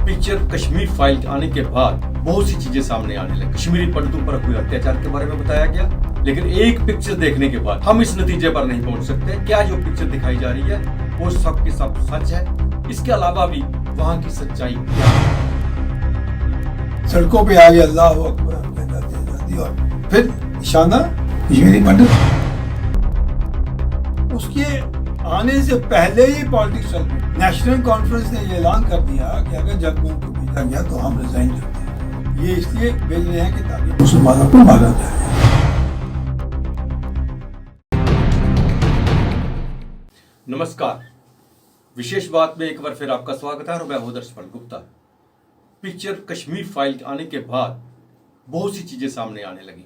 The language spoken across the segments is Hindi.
पिक्चर कश्मीर फाइल आने के बाद बहुत सी चीजें सामने आने लगी। कश्मीरी पंडितों पर हुए अत्याचार के बारे में बताया गया, लेकिन एक पिक्चर देखने के बाद हम इस नतीजे पर नहीं पहुंच सकते क्या जो पिक्चर दिखाई जा रही है वो सब के सब सच है। इसके अलावा भी वहां की सच्चाई क्या है। सड़कों पे आ गया अल्लाह अकबर और फिर निशाना कश्मीरी पंडित। उसके आने से पहले ही पॉलिटिक्स चल रही। नेशनल कॉन्फ्रेंस ने ये ऐलान कर दिया कि अगर जगमोहन को भेजा गया तो हम रिजाइन करते हैं। ये इसलिए भेज रहे हैं कि ताकि मुसलमानों को मारा जाए। नमस्कार, विशेष बात में एक बार फिर आपका स्वागत है और मैं हूं दर्शपन गुप्ता। पिक्चर कश्मीर फाइल आने के बाद बहुत सी चीजें सामने आने लगी।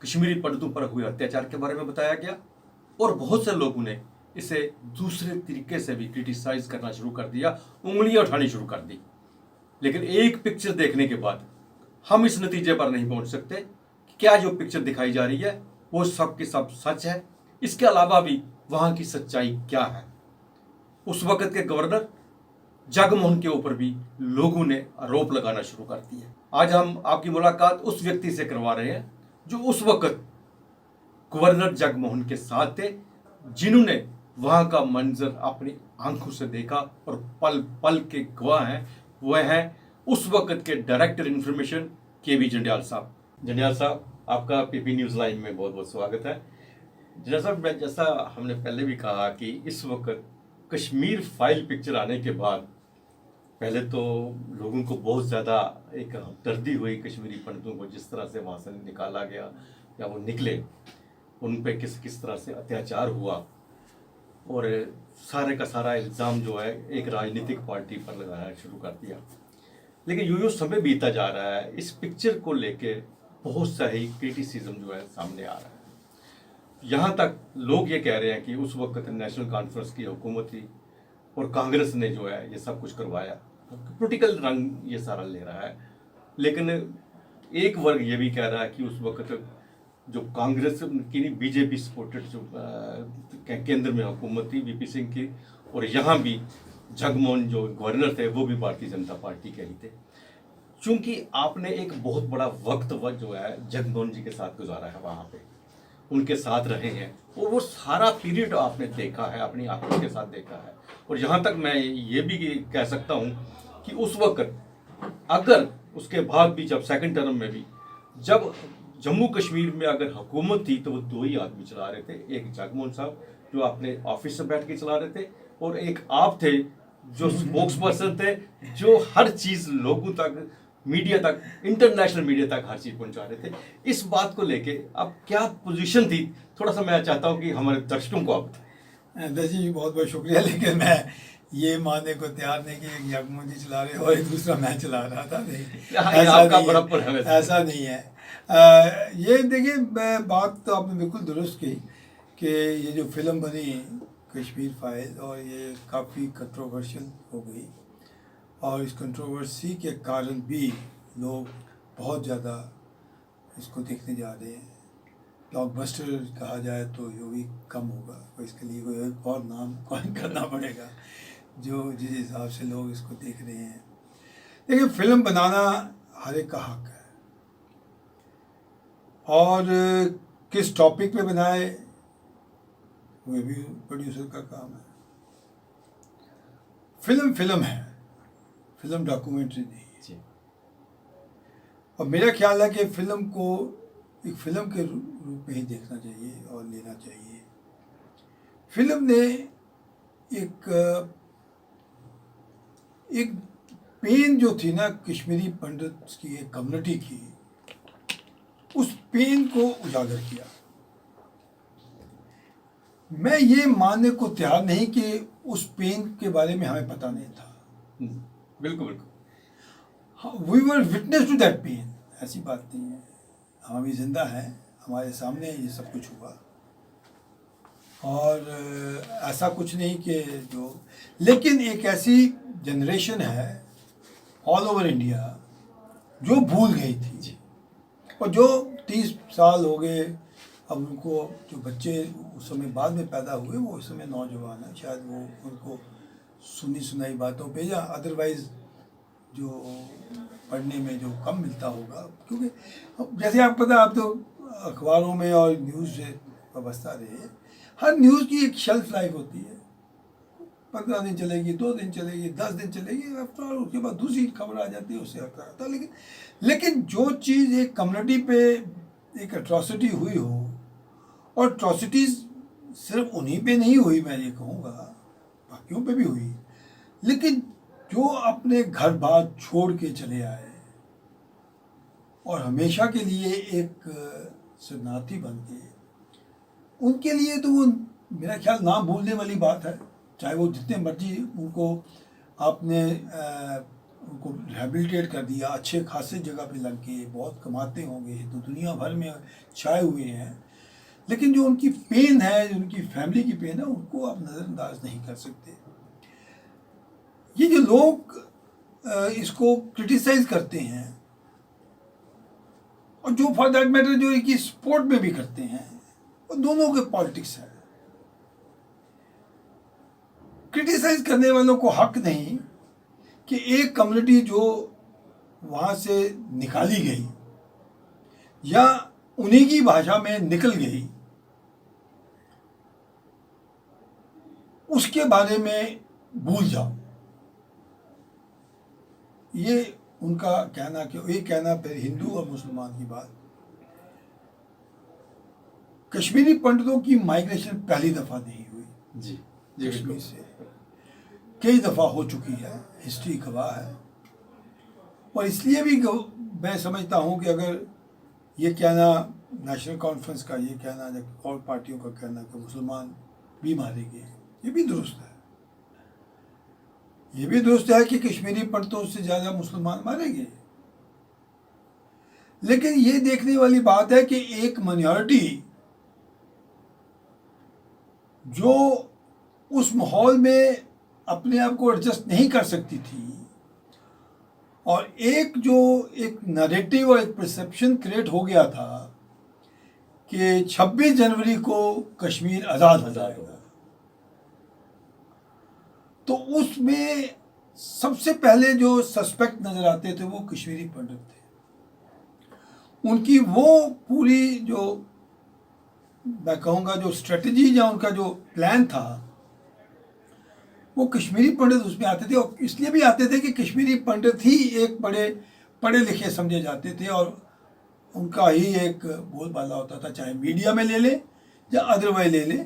कश्मीरी पंडितों पर हुए अत्याचार के बारे में बताया गया और बहुत से लोगों ने इसे दूसरे तरीके से भी क्रिटिसाइज करना शुरू कर दिया, उंगलियां उठानी शुरू कर दी। लेकिन एक पिक्चर देखने के बाद हम इस नतीजे पर नहीं पहुंच सकते कि क्या जो पिक्चर दिखाई जा रही है वो सब के सब सच है। इसके अलावा भी वहां की सच्चाई क्या है। उस वक्त के गवर्नर जगमोहन के ऊपर भी लोगों ने आरोप लगाना शुरू कर दिए। आज हम आपकी मुलाकात उस व्यक्ति से करवा रहे हैं जो उस वक्त गवर्नर जगमोहन के साथ थे, जिन्होंने वहां का मंजर अपनी आंखों से देखा और पल पल के गवाह हैं। वह हैं उस वक्त के डायरेक्टर इंफॉर्मेशन केवी जंडियाल साहब। जंडियाल साहब, आपका पीपी न्यूज लाइन में बहुत बहुत स्वागत है। जैसा हमने पहले भी कहा कि इस वक्त कश्मीर फाइल पिक्चर आने के बाद पहले तो लोगों को बहुत ज़्यादा एक हमदर्दी हुई कश्मीरी पंडितों को, जिस तरह से वहाँ से निकाला गया या वो निकले, उन पे किस तरह से अत्याचार हुआ और सारे का सारा इल्ज़ाम जो है एक राजनीतिक पार्टी पर लगाना शुरू कर दिया। लेकिन यूं समय बीता जा रहा है, इस पिक्चर को लेके बहुत सा ही क्रिटिसिज्म जो है सामने आ रहा है। यहाँ तक लोग ये कह रहे हैं कि उस वक्त नेशनल कॉन्फ्रेंस की हुकूमत थी और कांग्रेस ने जो है ये सब कुछ करवाया, पॉलिटिकल रंग ये सारा ले रहा है। लेकिन एक वर्ग ये भी कह रहा है कि उस वक्त जो कांग्रेस की नहीं, बीजेपी सपोर्टेड जो केंद्र में हुकूमत थी वीपी सिंह की, और यहाँ भी जगमोहन जो गवर्नर थे वो भी भारतीय जनता पार्टी के ही थे। चूंकि आपने एक बहुत बड़ा वक्त जो है जगमोहन जी के साथ गुजारा है, वहाँ पे उनके साथ रहे हैं और वो सारा पीरियड आपने देखा है, अपनी आंखों के साथ देखा है। और यहाँ तक मैं ये भी कह सकता हूँ कि उस वक्त अगर उसके बाद भी जब सेकंड टर्म में भी जब जम्मू कश्मीर में अगर हुकूमत थी तो वो दो ही आदमी चला रहे थे, एक जगमोहन साहब जो अपने ऑफिस में बैठ के चला रहे थे और एक आप थे जो स्पोक्स पर्सन थे, जो हर चीज़ लोगों तक, मीडिया तक, इंटरनेशनल मीडिया तक हर चीज़ पहुंचा रहे थे। इस बात को लेके अब क्या पोजीशन थी, थोड़ा सा मैं चाहता हूं कि हमारे दर्शकों को आप बताएं। दर्जी जी बहुत बहुत शुक्रिया, लेकिन मैं ये मानने को तैयार नहीं कि एक जगमोहन जी चला रहे और एक दूसरा मैं चला रहा था। नहीं, ऐसा नहीं है। ये देखिए, बात तो आपने बिल्कुल दुरुस्त की कि ये जो फिल्म बनी कश्मीर फाइल और ये काफ़ी कंट्रोवर्शियल हो गई और इस कंट्रोवर्सी के कारण भी लोग बहुत ज़्यादा इसको देखने जा रहे हैं। ब्लॉकबस्टर कहा जाए तो ये भी कम होगा, तो इसके लिए कोई एक और नाम कॉइन करना पड़ेगा जो जिस हिसाब से लोग इसको देख रहे हैं। देखिए, फिल्म बनाना हर एक का हक है और किस टॉपिक पे बनाए वो भी प्रोड्यूसर का काम है। फिल्म है, फिल्म डॉक्यूमेंट्री नहीं है। और मेरा ख्याल है कि फिल्म को एक फिल्म के रूप में ही देखना चाहिए और लेना चाहिए। फिल्म ने एक पेन जो थी ना कश्मीरी पंडित की, एक कम्युनिटी की, उस पेन को उजागर किया। मैं ये मानने को तैयार नहीं कि उस पेन के बारे में हमें पता नहीं था। बिल्कुल, we were witness to that pain. ऐसी बात नहीं है, हम अभी जिंदा हैं, हमारे सामने ये सब कुछ हुआ और ऐसा कुछ नहीं कि जो, लेकिन एक ऐसी जनरेशन है ऑल ओवर इंडिया जो भूल गई थी और जो 30 साल हो गए, अब उनको जो बच्चे उस समय बाद में पैदा हुए वो उस समय नौजवान हैं, शायद वो उनको सुनी सुनाई बातों पे या अदरवाइज जो पढ़ने में जो कम मिलता होगा, क्योंकि जैसे आपको पता, आप तो अखबारों में और न्यूज़ से व्यवस्था रहे, हर न्यूज़ की एक शेल्फ लाइफ होती है। 15 दिन चलेगी, 2 दिन चलेगी, 10 दिन चलेगी, आफ्टर ऑल उसके बाद दूसरी खबर आ जाती है, उससे हटता रहता है। लेकिन जो चीज़ एक कम्युनिटी पे एक अट्रॉसिटी हुई हो, और अट्रॉसिटीज़ सिर्फ उन्हीं पे नहीं हुई, मैं ये कहूँगा बाकियों पे भी हुई, लेकिन जो अपने घर बार छोड़ के चले आए और हमेशा के लिए एक शरणार्थी बन के, उनके लिए तो वो मेरा ख्याल ना भूलने वाली बात है। चाहे वो जितने मर्जी उनको आपने उनको रिहेबिलिटेट कर दिया, अच्छे खासे जगह पे लग के बहुत कमाते होंगे, तो दुनिया भर में छाए हुए हैं, लेकिन जो उनकी पेन है, जो उनकी फैमिली की पेन है, उनको आप नज़रअंदाज नहीं कर सकते। ये जो लोग इसको क्रिटिसाइज करते हैं, और जो फॉर दैट मैटर जो इनकी स्पोर्ट में भी करते हैं, वो दोनों के पॉलिटिक्स है। क्रिटिसाइज करने वालों को हक नहीं कि एक कम्युनिटी जो वहाँ से निकाली गई या उन्हीं की भाषा में निकल गई, उसके बारे में भूल जाओ। ये उनका कहना, कि ये कहना फिर हिंदू और मुसलमान की बात। कश्मीरी पंडितों की माइग्रेशन पहली दफ़ा नहीं हुई जी कश्मीर से, कई दफ़ा हो चुकी है, हिस्ट्री गवाह है। और इसलिए भी मैं समझता हूँ कि अगर ये कहना नेशनल कॉन्फ्रेंस का, ये कहना या और पार्टियों का कहना कि मुसलमान भी मारे गए, ये भी दुरुस्त है। ये भी दुरुस्त है कि कश्मीरी पंडितों से ज़्यादा मुसलमान मारे गए, लेकिन ये देखने वाली बात है कि एक माइनॉरिटी जो उस माहौल में अपने आप को एडजस्ट नहीं कर सकती थी, और एक जो एक नैरेटिव और एक परसेप्शन क्रिएट हो गया था कि 26 जनवरी को कश्मीर आज़ाद हो जाएगा, तो उसमें सबसे पहले जो सस्पेक्ट नज़र आते थे वो कश्मीरी पंडित थे। उनकी वो पूरी जो मैं कहूँगा जो स्ट्रेटजी या उनका जो प्लान था, वो कश्मीरी पंडित उसमें आते थे, और इसलिए भी आते थे कि कश्मीरी पंडित ही एक बड़े पढ़े लिखे समझे जाते थे, और उनका ही एक बोलबाला होता था, चाहे मीडिया में ले ले या अदरवाइज ले ले,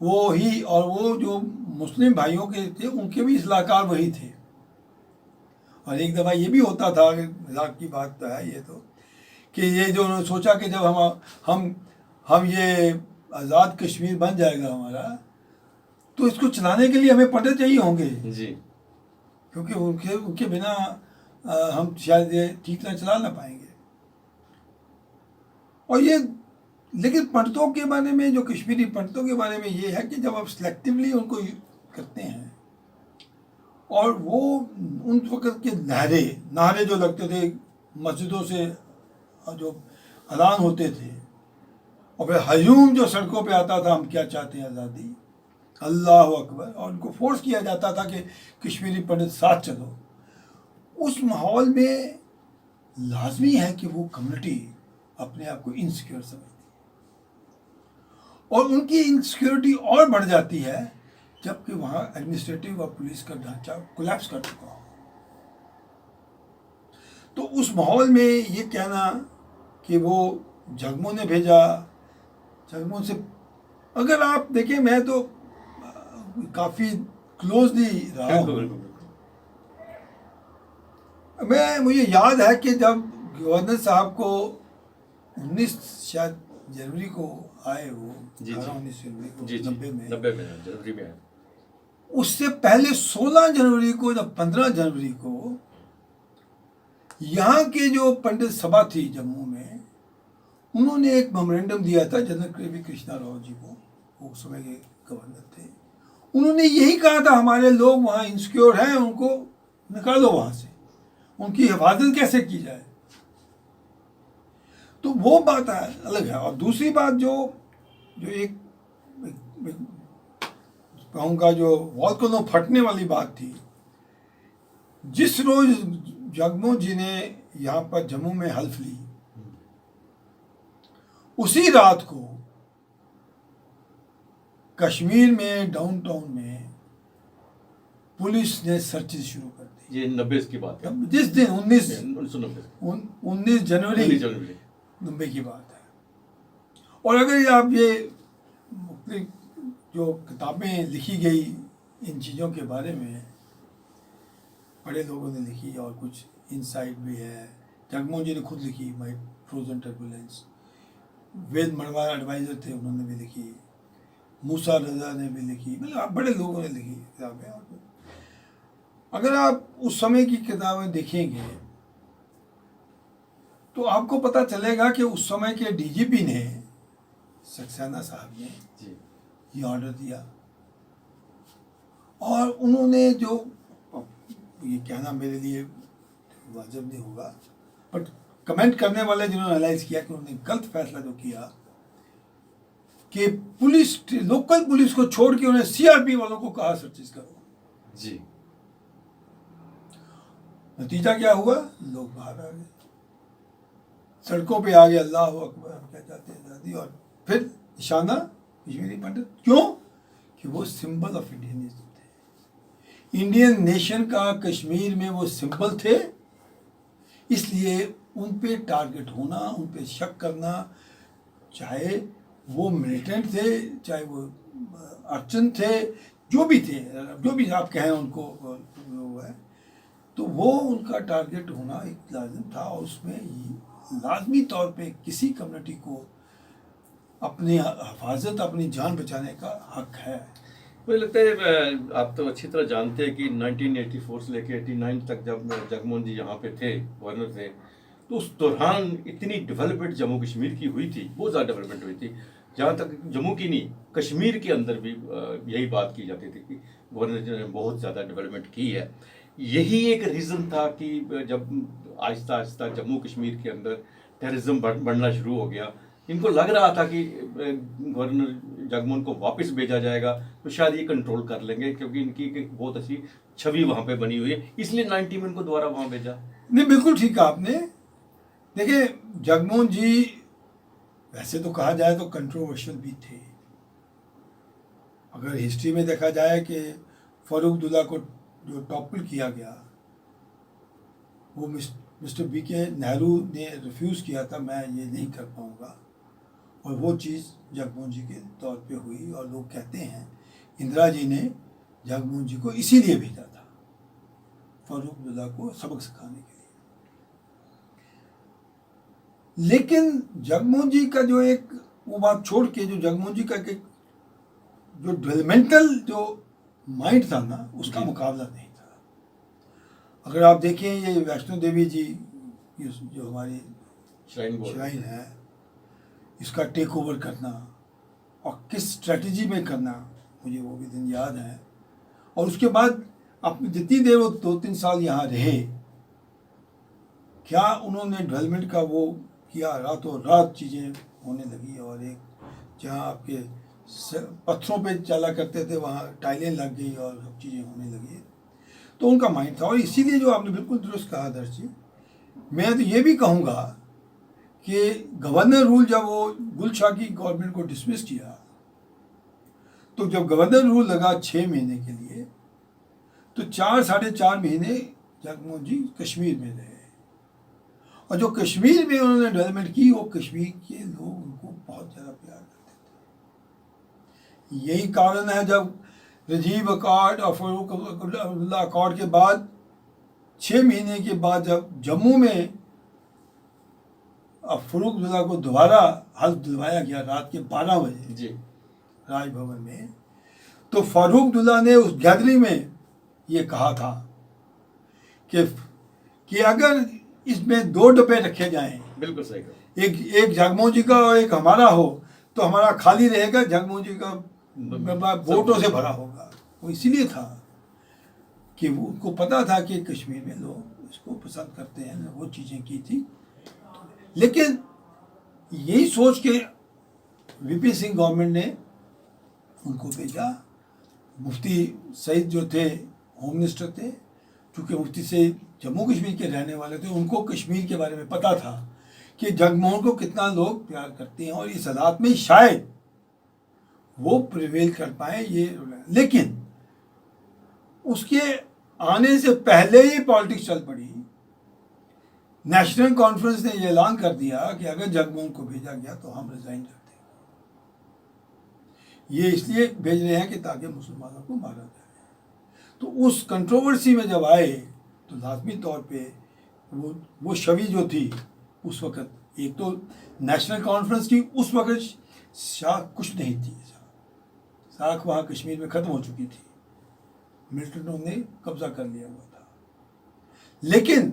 वो ही। और वो जो मुस्लिम भाइयों के थे, उनके भी सलाहकार वही थे। और एक दफ़ा ये भी होता था, मजाक की बात तो है ये तो, कि ये जो उन्होंने सोचा कि जब हम ये आज़ाद कश्मीर बन जाएगा हमारा, तो इसको चलाने के लिए हमें पंडित चाहिए होंगे जी, क्योंकि उनके बिना हम शायद ये ठीक तरह चला ना पाएंगे। और ये, लेकिन पंडितों के बारे में, जो कश्मीरी पंडितों के बारे में ये है कि जब आप सिलेक्टिवली उनको करते हैं, और वो उन वक्त के नारे जो लगते थे मस्जिदों से, जो ऐलान होते थे, और फिर हजूम जो सड़कों पे आता था, हम क्या चाहते हैं आज़ादी, अल्लाह अकबर, और उनको फोर्स किया जाता था कि कश्मीरी पंडित साथ चलो। उस माहौल में लाजमी है कि वो कम्युनिटी अपने आप को इनसिक्योर समझती है, और उनकी इनसिक्योरिटी और बढ़ जाती है जबकि वहाँ एडमिनिस्ट्रेटिव और पुलिस का ढांचा कोलैप्स कर चुका हो। तो उस माहौल में ये कहना कि वो जगमों ने भेजा, जगमों से अगर आप देखें, मैं तो काफ़ी क्लोजली रहा हूँ। मुझे याद है कि जब गवर्नर साहब को 19 शायद जनवरी को आए, वो 19 जनवरी को 90 में जनवरी में आए, उससे पहले 16 जनवरी को या 15 जनवरी को यहाँ के जो पंडित सभा थी जम्मू में, उन्होंने एक मेमोरेंडम दिया था जनरल के.वी. कृष्णा राव जी को, वो उस समय के गवर्नर थे। उन्होंने यही कहा था, हमारे लोग वहाँ इंसिक्योर हैं, उनको निकालो वहाँ से, उनकी हिफाजत कैसे की जाए। तो वो बात अलग है। और दूसरी बात जो एक कहूँगा जो वॉल्केनो फटने वाली बात थी, जिस रोज जगमोहन जी ने यहाँ पर जम्मू में हल्फ ली, उसी रात को कश्मीर में डाउनटाउन में पुलिस ने सर्चेज शुरू कर दी। ये 90 की बात है, जिस दिन 19 जनवरी 90 की बात है। और अगर आप ये जो किताबें लिखी गई इन चीज़ों के बारे में, बड़े लोगों ने लिखी और कुछ इनसाइट भी है। जगमोहन जी ने खुद लिखी माई फ्रोजन टर्बुलेंस, वेद मड़वा एडवाइज़र थे, उन्होंने भी लिखी, मूसा रजा ने भी लिखी, मतलब बड़े लोगों ने लिखी किताबें। अगर आप उस समय की किताबें देखेंगे तो आपको पता चलेगा कि उस समय के डीजीपी ने, सक्सेना साहब ने ये ऑर्डर दिया। और उन्होंने जो, ये कहना मेरे लिए वाजिब नहीं होगा, बट कमेंट करने वाले जिन्होंने एनालाइज किया कि उन्होंने गलत फैसला जो किया कि पुलिस, लोकल पुलिस को छोड़ के उन्हें सीआरपी वालों को कहा सर्चेज करो जी। नतीजा क्या हुआ? लोग बाहर आ गए, सड़कों पे आ गए, अल्लाह अकबर हम क्या चाहते हैं दादी, और फिर निशाना कश्मीरी पंडित। क्यों? कि वो सिंबल ऑफ इंडियनिज्म थे, इंडियन नेशन का कश्मीर में वो सिंबल थे, इसलिए उन पे टारगेट होना, उन पे शक करना, चाहे वो मिलिटेंट थे, चाहे वो अर्चन थे, जो भी थे, जो भी आप कहें उनको, वो है, तो वो उनका टारगेट होना एक लाजिम था। और उसमें लाजमी तौर पे किसी कम्युनिटी को अपनी हिफाजत, अपनी जान बचाने का हक है। मुझे लगता है आप तो अच्छी तरह जानते हैं कि 1984 से लेकर 89 तक जब जगमोहन जी यहाँ पे थे, गवर्नर थे, तो उस दौरान इतनी डेवलपमेंट जम्मू कश्मीर की हुई थी, बहुत ज़्यादा डेवलपमेंट हुई थी। जहाँ तक जम्मू की नहीं, कश्मीर के अंदर भी यही बात की जाती थी कि गवर्नर जी ने बहुत ज़्यादा डेवलपमेंट की है। यही एक रीज़न था कि जब आहिस्ता आहिस्ता जम्मू कश्मीर के अंदर टेररिज्म बढ़ना शुरू हो गया, इनको लग रहा था कि गवर्नर जगमोहन को वापस भेजा जाएगा तो शायद ये कंट्रोल कर लेंगे, क्योंकि इनकी एक बहुत अच्छी छवि वहाँ पे बनी हुई है, इसलिए 90 में इनको दोबारा वहाँ भेजा। नहीं, बिल्कुल ठीक कहा आपने। देखिए, जगमोहन जी वैसे तो कहा जाए तो कंट्रोवर्शियल भी थे। अगर हिस्ट्री में देखा जाए कि फारूक अब्दुल्ला को जो टॉपल किया गया, वो मिस्टर BK नेहरू ने रिफ्यूज़ किया था, मैं ये नहीं कर पाऊँगा, और वो चीज़ जगमोहन जी के तौर पे हुई। और लोग कहते हैं इंदिरा जी ने जगमोहन जी को इसीलिए भेजा था, फारूक अब्दुल्ला को सबक सिखाने के लिए। लेकिन जगमोहन जी का जो एक, वो बात छोड़ के, जो जगमोहन जी का एक जो डेवलपमेंटल जो माइंड था ना, उसका मुकाबला नहीं था। अगर आप देखें ये वैष्णो देवी जी जो हमारी श्राइन है, इसका टेक ओवर करना और किस स्ट्रेटजी में करना, मुझे वो भी दिन याद है। और उसके बाद अब जितनी देर वो 2-3 साल यहाँ रहे, क्या उन्होंने डेवलपमेंट का वो किया, रातों रात चीज़ें होने लगी। और एक जहाँ आपके पत्थरों पे चला करते थे, वहाँ टाइलें लग गई और सब चीज़ें होने लगी। तो उनका माइंड था। और इसीलिए जो आपने बिल्कुल दुरुस्त कहा आदर्श जी, मैं तो ये भी कहूँगा कि गवर्नर रूल जब वो गुल शाह की गवर्नमेंट को डिसमिस किया, तो जब गवर्नर रूल लगा 6 महीने के लिए, तो 4-4.5 महीने जगमोहन जी कश्मीर में रहे। और जो कश्मीर में उन्होंने डेवलपमेंट की, वो कश्मीर के लोग उनको बहुत ज़्यादा प्यार करते थे। यही कारण है जब राजीव अकॉर्ड और फारूक अब्दुल्ला अकॉर्ड के बाद 6 महीने के बाद जब जम्मू में फारूक अब्दुल्ला को दोबारा हल्फ दिलवाया गया रात के 12 बजे जी राजभवन में, तो फारूक अब्दुल्ला ने उस गैदरिंग में ये कहा था कि अगर इसमें 2 डब्बे रखे जाएं, बिल्कुल सही कहा, एक जगमोहन जी का और एक हमारा हो, तो हमारा खाली रहेगा, जगमोहन जी का वोटों से भरा होगा। वो इसीलिए था कि वो उनको पता था कि कश्मीर में लोग इसको पसंद करते हैं, वो चीज़ें की थी। लेकिन यही सोच के VP सिंह गवर्नमेंट ने उनको भेजा। मुफ्ती सईद जो थे होम मिनिस्टर थे, चूँकि मुफ्ती सईद जम्मू कश्मीर के रहने वाले थे, उनको कश्मीर के बारे में पता था कि जगमोहन को कितना लोग प्यार करते हैं और इस हालात में शायद वो प्रिवेल कर पाए ये। लेकिन उसके आने से पहले ही पॉलिटिक्स चल पड़ी। नेशनल कॉन्फ्रेंस ने ये ऐलान कर दिया कि अगर जगमोहन को भेजा गया तो हम रिजाइन कर देंगे। ये इसलिए भेज रहे हैं कि ताकि मुसलमानों को मारा जाए। तो उस कंट्रोवर्सी में जब आए तो लाजमी तौर पे वो छवि जो थी उस वक़्त, एक तो नेशनल कॉन्फ्रेंस की उस वक़्त साख कुछ नहीं थी, साख वहाँ कश्मीर में ख़त्म हो चुकी थी, मिलिटेंटों ने कब्जा कर लिया हुआ था। लेकिन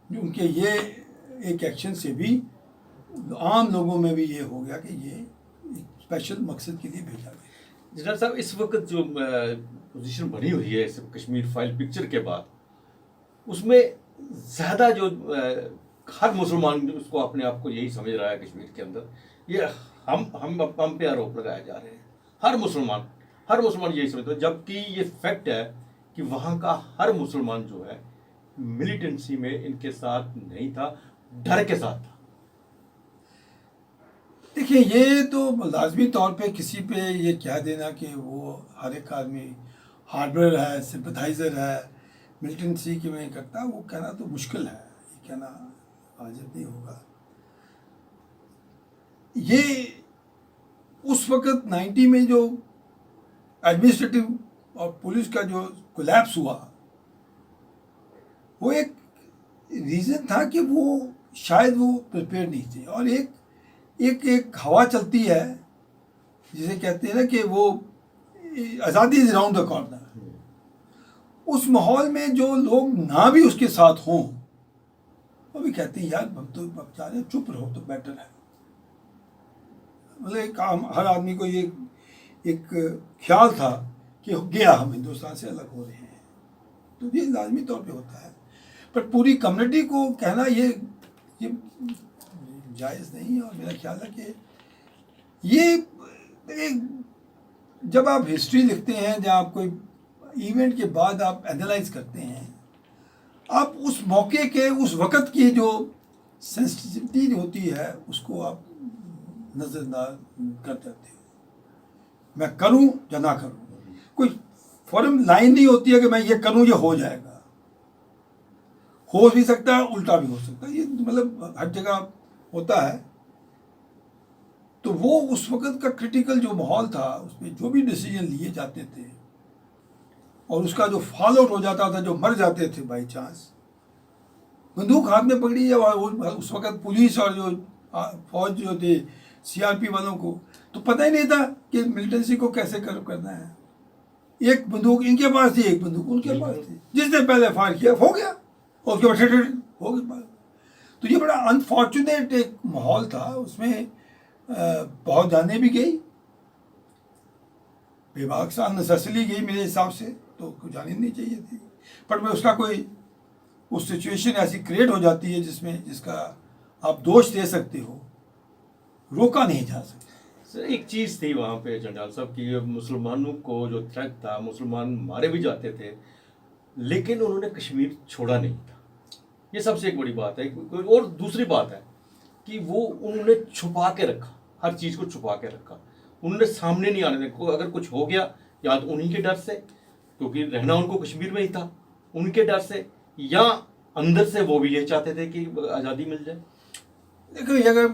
उनके ये एक एक्शन से भी आम लोगों में भी ये हो गया कि ये स्पेशल मकसद के लिए भेजा गया। जनरल साहब, इस वक्त जो पोजीशन बनी हुई है इस कश्मीर फाइल पिक्चर के बाद, उसमें ज़्यादा जो हर मुसलमान उसको अपने आप को यही समझ रहा है कश्मीर के अंदर, ये हम पे आरोप लगाए जा रहे हैं। हर मुसलमान यही समझता है, जबकि ये फैक्ट है कि वहाँ का हर मुसलमान जो है मिलिटेंसी में इनके साथ नहीं था, डर के साथ था। देखिए, ये तो लाजमी तौर पे किसी पे ये कह देना कि वो हर एक आदमी हार्डवेयर है, सिंपथाइज़र है, मिलिटेंसी की में करता, वो कहना तो मुश्किल है, ये कहना वाजिब नहीं होगा। ये उस वक़्त 90 में जो एडमिनिस्ट्रेटिव और पुलिस का जो कोलैप्स हुआ, वो एक रीज़न था कि वो शायद वो प्रिपेयर नहीं थे। और एक हवा चलती है जिसे कहते हैं ना कि वो आज़ादी इज राउंड द कॉर्नर। उस माहौल में जो लोग ना भी उसके साथ हों, वो भी कहते हैं यार हम तो अब जा रहे हैं, चुप रहो तो बेटर है। मतलब हर आदमी को ये एक ख्याल था कि गया हम हिंदुस्तान से अलग हो रहे हैं, तो ये लाजमी तौर पे होता है। पर पूरी कम्युनिटी को कहना ये जायज़ नहीं है। और मेरा ख्याल है कि ये जब आप हिस्ट्री लिखते हैं, जब आप कोई इवेंट के बाद आप एनालाइज करते हैं, आप उस मौके के उस वक़्त की जो सेंसिटिविटी होती है उसको आप नज़रअंदाज कर जाते हो। मैं करूं या ना करूं, कोई फॉर्म लाइन नहीं होती है कि मैं ये करूं ये हो जाएगा। हो भी सकता है, उल्टा भी हो सकता है, ये मतलब हर जगह होता है। तो वो उस वक़्त का क्रिटिकल जो माहौल था, उसमें जो भी डिसीजन लिए जाते थे और उसका जो फॉल आउट हो जाता था, जो मर जाते थे बाई चांस, बंदूक हाथ में पकड़ी है। उस वक़्त पुलिस और जो फौज जो थे, सीआरपी वालों को तो पता ही नहीं था कि मिलिटेंसी को कैसे करना है। एक बंदूक इनके पास थी, एक बंदूक उनके पास थी, जिसने पहले फायर किया हो गया और उसके बाद हो गया। तो ये बड़ा अनफॉर्चुनेट एक माहौल था। उसमें बहुत जाने भी गई, बेबाक सा अननेसेसरली गई मेरे हिसाब से, तो कुछ जाने नहीं चाहिए थी। पर मैं उसका कोई उस सिचुएशन ऐसी क्रिएट हो जाती है जिसका आप दोष दे सकते हो, रोका नहीं जा सकता। सर, एक चीज़ थी वहाँ पे जनरल साहब कि मुसलमानों को जो थ्रेट था, मुसलमान मारे भी जाते थे, लेकिन उन्होंने कश्मीर छोड़ा नहीं था। ये सबसे एक बड़ी बात है। और दूसरी बात है कि वो उन्होंने छुपा के रखा, हर चीज़ को छुपा के रखा। उन्होंने सामने नहीं आने दिया। अगर कुछ हो गया या तो उन्हीं के डर से, क्योंकि रहना उनको कश्मीर में ही था, उनके डर से, या अंदर से वो भी ये चाहते थे कि आज़ादी मिल जाए। देखो, अगर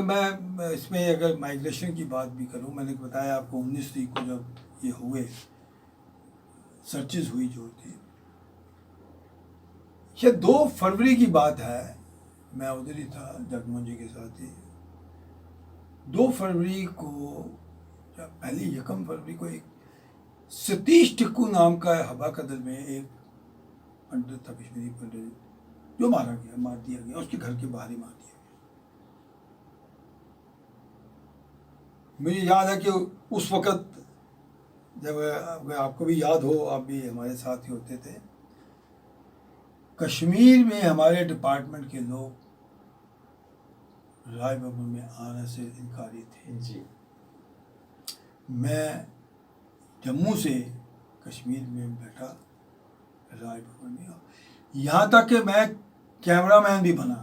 मैं इसमें अगर माइग्रेशन की बात भी करूं, मैंने बताया आपको 19 तारीख को जब ये हुए सर्चेज हुई जो थी, ये 2 फरवरी की बात है, मैं उधर ही था जगमोहन जी के साथ ही। 2 फरवरी को पहले 1 फरवरी को एक सतीश टिक्कू नाम का हवा कदर में एक पंडित था, कश्मीरी पंडित, जो मार दिया गया, उसके घर के बाहर ही मार दिया गया। मुझे याद है कि उस वक़्त जब, अगर आपको भी याद हो, आप भी हमारे साथ ही होते थे, कश्मीर में हमारे डिपार्टमेंट के लोग राय भवन में आने से इनकारी थे। जी, मैं जम्मू से कश्मीर में बैठा राय भवन में। यहाँ तक कि मैं कैमरामैन भी बना,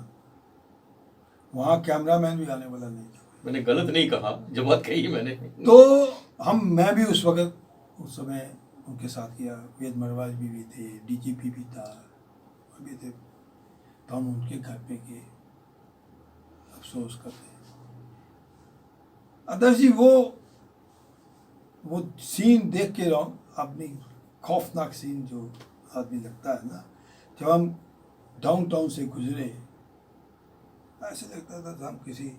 वहाँ कैमरामैन भी आने वाला नहीं था। मैंने गलत नहीं कहा, जो बात कही मैंने। तो मैं भी उस समय उनके साथ किया। वेद मरवाज भी थे, डीजीपी भी था, अभी थे, तो हम उनके घर पे गए, अफसोस करते हैं। अदर जी वो सीन देख के रहो, अपनी खौफनाक सीन जो आदमी लगता है ना, जब हम डाउनटाउन से गुजरे, ऐसे लगता था हम किसी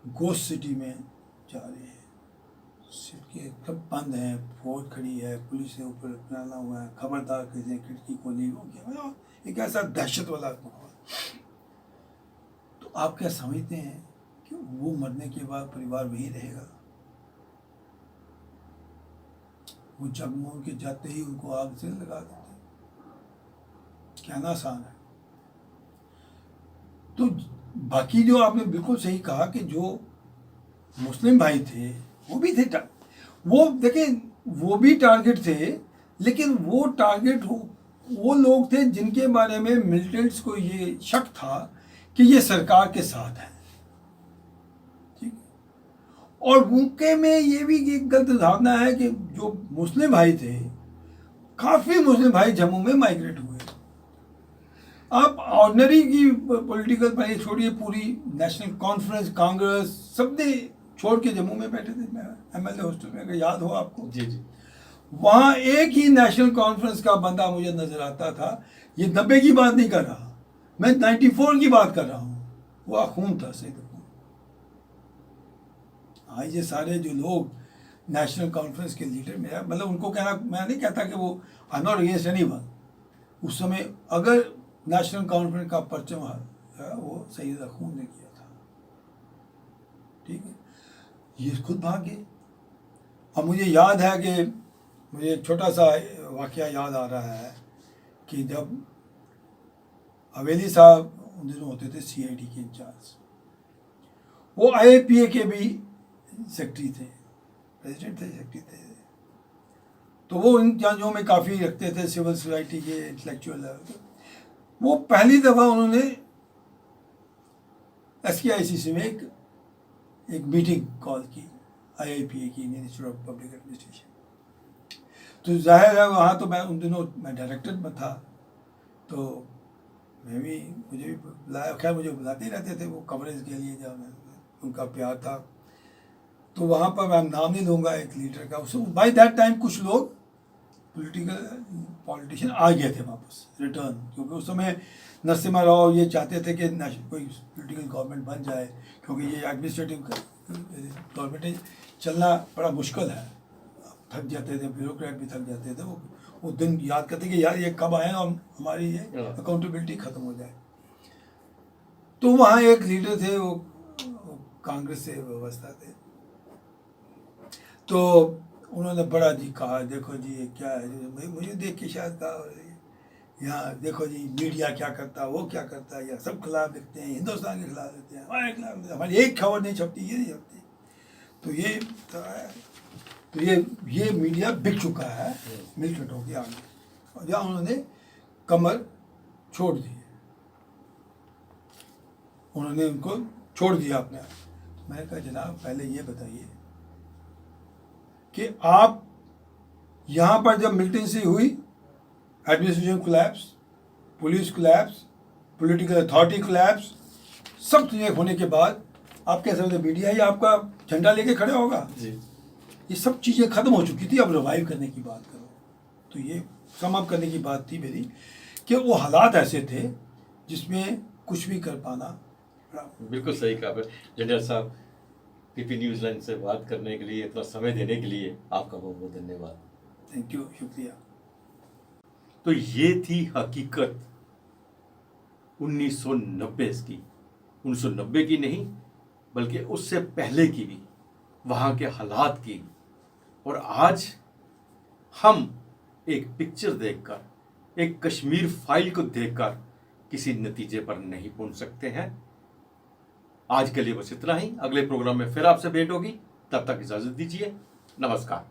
गोस्ट सिटी में जा रहे हैं। खिड़की सब बंद हैं, फौज खड़ी है, पुलिस के ऊपर डाला हुआ है, खबरदार किसी खिड़की खोली हो गया, एक ऐसा दहशत वाला माहौल। तो आप क्या समझते हैं कि वो मरने के बाद परिवार वही रहेगा? वो जगमोहन के जाते ही उनको आग से लगा देते, कहना आसान है। तो बाकी जो आपने बिल्कुल सही कहा कि जो मुस्लिम भाई थे वो भी थे, वो देखें, वो भी टारगेट थे, लेकिन वो टारगेट वो लोग थे जिनके बारे में मिलिटेंट्स को ये शक था कि ये सरकार के साथ है, ठीक। और उनके में ये भी एक गलत धारणा है कि जो मुस्लिम भाई थे, काफी मुस्लिम भाई जम्मू में माइग्रेट हुए। आप ऑर्डिनरी की पॉलिटिकल पार्टी छोड़िए, पूरी नेशनल कॉन्फ्रेंस, कांग्रेस, सबने छोड़ के जम्मू में बैठे थे। मैं एमएलए हॉस्टल में, अगर याद हो आपको, जी जी, वहाँ एक ही नेशनल कॉन्फ्रेंस का बंदा मुझे नजर आता था। ये 90 की बात नहीं कर रहा, मैं 94 की बात कर रहा हूँ। वो अखून था, सैयद अखून। हाँ, ये सारे जो लोग नेशनल कॉन्फ्रेंस के लीडर, मेरा मतलब उनको कहना, मैं नहीं कहता कि वो आई नॉट अगेंस्ट एनीवन। उस समय अगर नेशनल कॉन्फ्रेंस का परचम वो सैयद अखून ने किया था, ठीक है। ये खुद भाग गए। अब मुझे याद है कि मुझे एक छोटा सा वाकया याद आ रहा है कि जब हवेली साहब उन दिनों होते थे सीआईडी के इंचार्ज, वो आईएपीए के भी सेक्रेटरी थे, प्रेसिडेंट थे, सेक्रेटरी थे। तो वो इन इंचार्जों में काफ़ी रखते थे, सिविल सोसाइटी के इंटेलेक्चुअल लेवल। वो पहली दफ़ा उन्होंने एसकेआईसीसी में एक मीटिंग कॉल की, आईआईपीए की, Indian institute of public administration. तो जाहिर है वहाँ तो मैं उन दिनों मैं डायरेक्टर में था, तो मुझे भी बुलाया। खैर मुझे बुलाते ही रहते थे वो कवरेज के लिए, जब उनका प्यार था। तो वहाँ पर मैं नाम नहीं लूँगा एक लीडर का, उस बाई दैट टाइम कुछ लोग पॉलिटिशियन आ गए थे वापस रिटर्न, क्योंकि उस समय नरसिम्हा राव ये चाहते थे कि कोई पॉलिटिकल गवर्नमेंट बन जाए, क्योंकि ये एडमिनिस्ट्रेटिव गवर्नमेंट चलना बड़ा मुश्किल है। थक जाते थे, ब्यूरोक्रेट भी थक जाते थे। वो दिन याद करते कि यार ये कब आए और हमारी ये अकाउंटेबिलिटी ख़त्म हो जाए। तो वहाँ एक लीडर थे, वो कांग्रेस से व्यवस्था थे। तो उन्होंने बड़ा जी कहा, देखो जी ये क्या है, मुझे देख के शायद कहा, यहाँ देखो जी मीडिया क्या करता है, वो क्या करता है, या सब खिलाफ लिखते हैं, हिंदुस्तान के खिलाफ लिखते हैं, हमारे खिलाफ, हमारी एक खबर नहीं छपती, ये नहीं छपती। तो ये मीडिया बिक चुका है मिलिटेंटों के आगे, और जहाँ उन्होंने कमर छोड़ दी, उन्होंने उनको छोड़ दिया अपने आप। मैंने कहा जनाब पहले ये बताइए कि आप यहाँ पर जब मिलिटेंसी हुई, administration collapse, police collapse, political authority collapse, सब चीज़ें होने के बाद आप कैसे समझते, मीडिया ही आपका झंडा लेके खड़े होगा जी। ये सब चीज़ें ख़त्म हो चुकी थी, अब रिवाइव करने की बात करो। तो ये सम अप करने की बात थी मेरी, कि वो हालात ऐसे थे जिसमें कुछ भी कर पाना। बिल्कुल सही कहा जनरल साहब। पीपी न्यूज़ लाइन से बात करने के लिए, इतना समय देने के लिए आपका बहुत बहुत धन्यवाद। थैंक यू, शुक्रिया। तो ये थी हकीकत 1990 की, 1990 की नहीं बल्कि उससे पहले की भी, वहाँ के हालात की। और आज हम एक पिक्चर देखकर, एक कश्मीर फाइल को देखकर किसी नतीजे पर नहीं पहुंच सकते हैं। आज के लिए बस इतना ही। अगले प्रोग्राम में फिर आपसे भेंट होगी, तब तक इजाजत दीजिए। नमस्कार।